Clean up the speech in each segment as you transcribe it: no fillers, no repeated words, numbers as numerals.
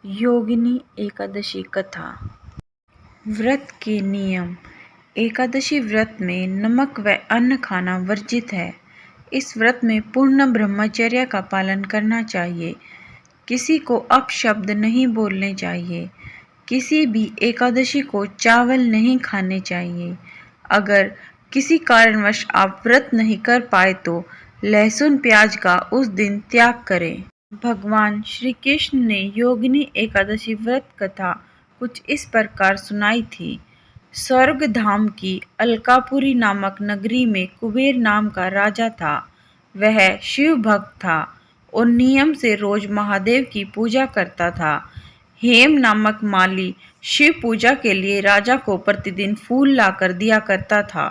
योगिनी एकादशी कथा। व्रत के नियम। एकादशी व्रत में नमक व अन्न खाना वर्जित है। इस व्रत में पूर्ण ब्रह्मचर्य का पालन करना चाहिए। किसी को अपशब्द नहीं बोलने चाहिए। किसी भी एकादशी को चावल नहीं खाने चाहिए। अगर किसी कारणवश आप व्रत नहीं कर पाए तो लहसुन प्याज का उस दिन त्याग करें। भगवान श्री कृष्ण ने योगिनी एकादशी व्रत कथा कुछ इस प्रकार सुनाई थी। स्वर्ग धाम की अलकापुरी नामक नगरी में कुबेर नाम का राजा था। वह शिव भक्त था और नियम से रोज महादेव की पूजा करता था। हेम नामक माली शिव पूजा के लिए राजा को प्रतिदिन फूल लाकर दिया करता था।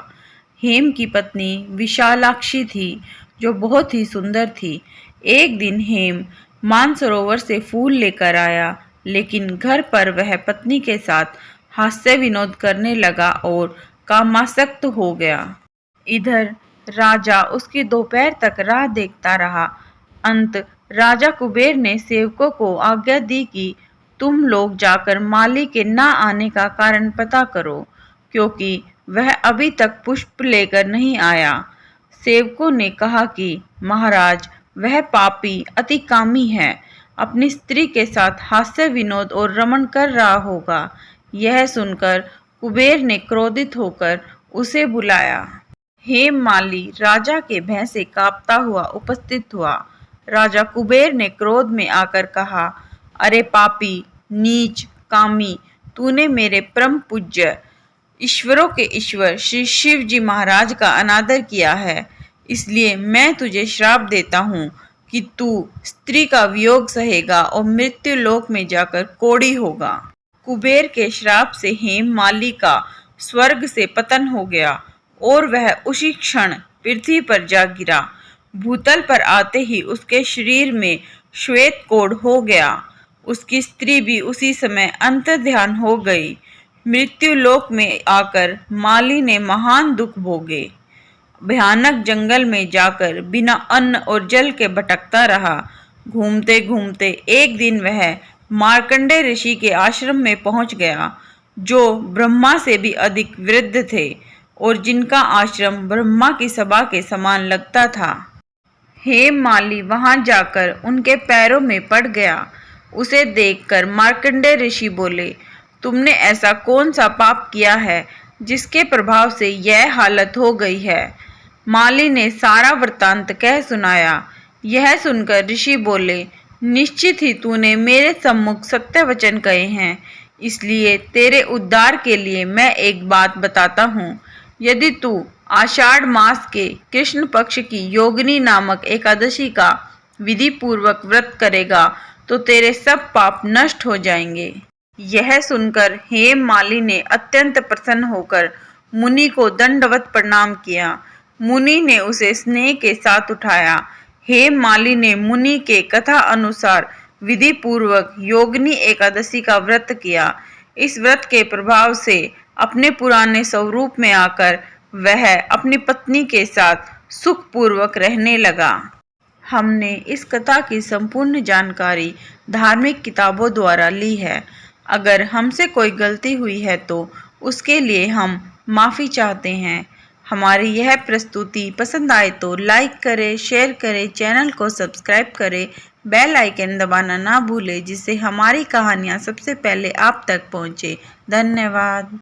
हेम की पत्नी विशालाक्षी थी जो बहुत ही सुंदर थी। एक दिन हेम मानसरोवर से फूल लेकर आया, लेकिन घर पर वह पत्नी के साथ हास्य विनोद करने लगा और कामासक्त हो गया। इधर राजा उसकी दोपहर तक राह देखता रहा। अंत राजा कुबेर ने सेवकों को आज्ञा दी कि तुम लोग जाकर माली के ना आने का कारण पता करो, क्योंकि वह अभी तक पुष्प लेकर नहीं आया। सेवकों ने कहा कि महाराज, वह पापी अति कामी है, अपनी स्त्री के साथ हास्य विनोद और रमण कर रहा होगा। यह सुनकर कुबेर ने क्रोधित होकर उसे बुलाया। हेम माली राजा के भय से कांपता हुआ उपस्थित हुआ। राजा कुबेर ने क्रोध में आकर कहा, अरे पापी, नीच, कामी, तूने मेरे परम पूज्य ईश्वरों के ईश्वर श्री शिव जी महाराज का अनादर किया है। इसलिए मैं तुझे श्राप देता हूँ कि तू स्त्री का वियोग सहेगा और मृत्यु लोक में जाकर कोढ़ी होगा। कुबेर के श्राप से हेम माली का स्वर्ग से पतन हो गया और वह उसी क्षण पृथ्वी पर जा गिरा। भूतल पर आते ही उसके शरीर में श्वेत कोढ़ हो गया। उसकी स्त्री भी उसी समय अंतर्ध्यान हो गई। मृत्यु लोक में आकर माली ने महान दुख भोगे। भयानक जंगल में जाकर बिना अन्न और जल के भटकता रहा। घूमते घूमते एक दिन वह मार्कंडेय ऋषि के आश्रम में पहुंच गया, जो ब्रह्मा से भी अधिक वृद्ध थे और जिनका आश्रम ब्रह्मा की सभा के समान लगता था। हेम माली वहां जाकर उनके पैरों में पड़ गया। उसे देखकर मार्कंडेय ऋषि बोले, तुमने ऐसा कौन सा पाप किया है जिसके प्रभाव से यह हालत हो गई है। माली ने सारा वृतांत कह सुनाया। यह सुनकर ऋषि बोले, निश्चित ही तूने मेरे सम्मुख सत्य वचन कहे हैं, इसलिए तेरे उद्धार के लिए मैं एक बात बताता हूँ। यदि तू आषाढ़ मास के कृष्ण पक्ष की योगिनी नामक एकादशी का विधि पूर्वक व्रत करेगा तो तेरे सब पाप नष्ट हो जाएंगे। यह सुनकर हेम माली ने अत्यंत प्रसन्न होकर मुनि को दंडवत प्रणाम किया। मुनि ने उसे स्नेह के साथ उठाया। हेम माली ने मुनि के कथा अनुसार विधि पूर्वक योगिनी एकादशी का व्रत किया। इस व्रत के प्रभाव से अपने पुराने स्वरूप में आकर वह अपनी पत्नी के साथ सुखपूर्वक रहने लगा। हमने इस कथा की संपूर्ण जानकारी धार्मिक किताबों द्वारा ली है। अगर हमसे कोई गलती हुई है तो उसके लिए हम माफ़ी चाहते हैं। हमारी यह प्रस्तुति पसंद आए तो लाइक करें, शेयर करें, चैनल को सब्सक्राइब करें, बेल आइकन दबाना ना भूलें, जिससे हमारी कहानियाँ सबसे पहले आप तक पहुँचे। धन्यवाद।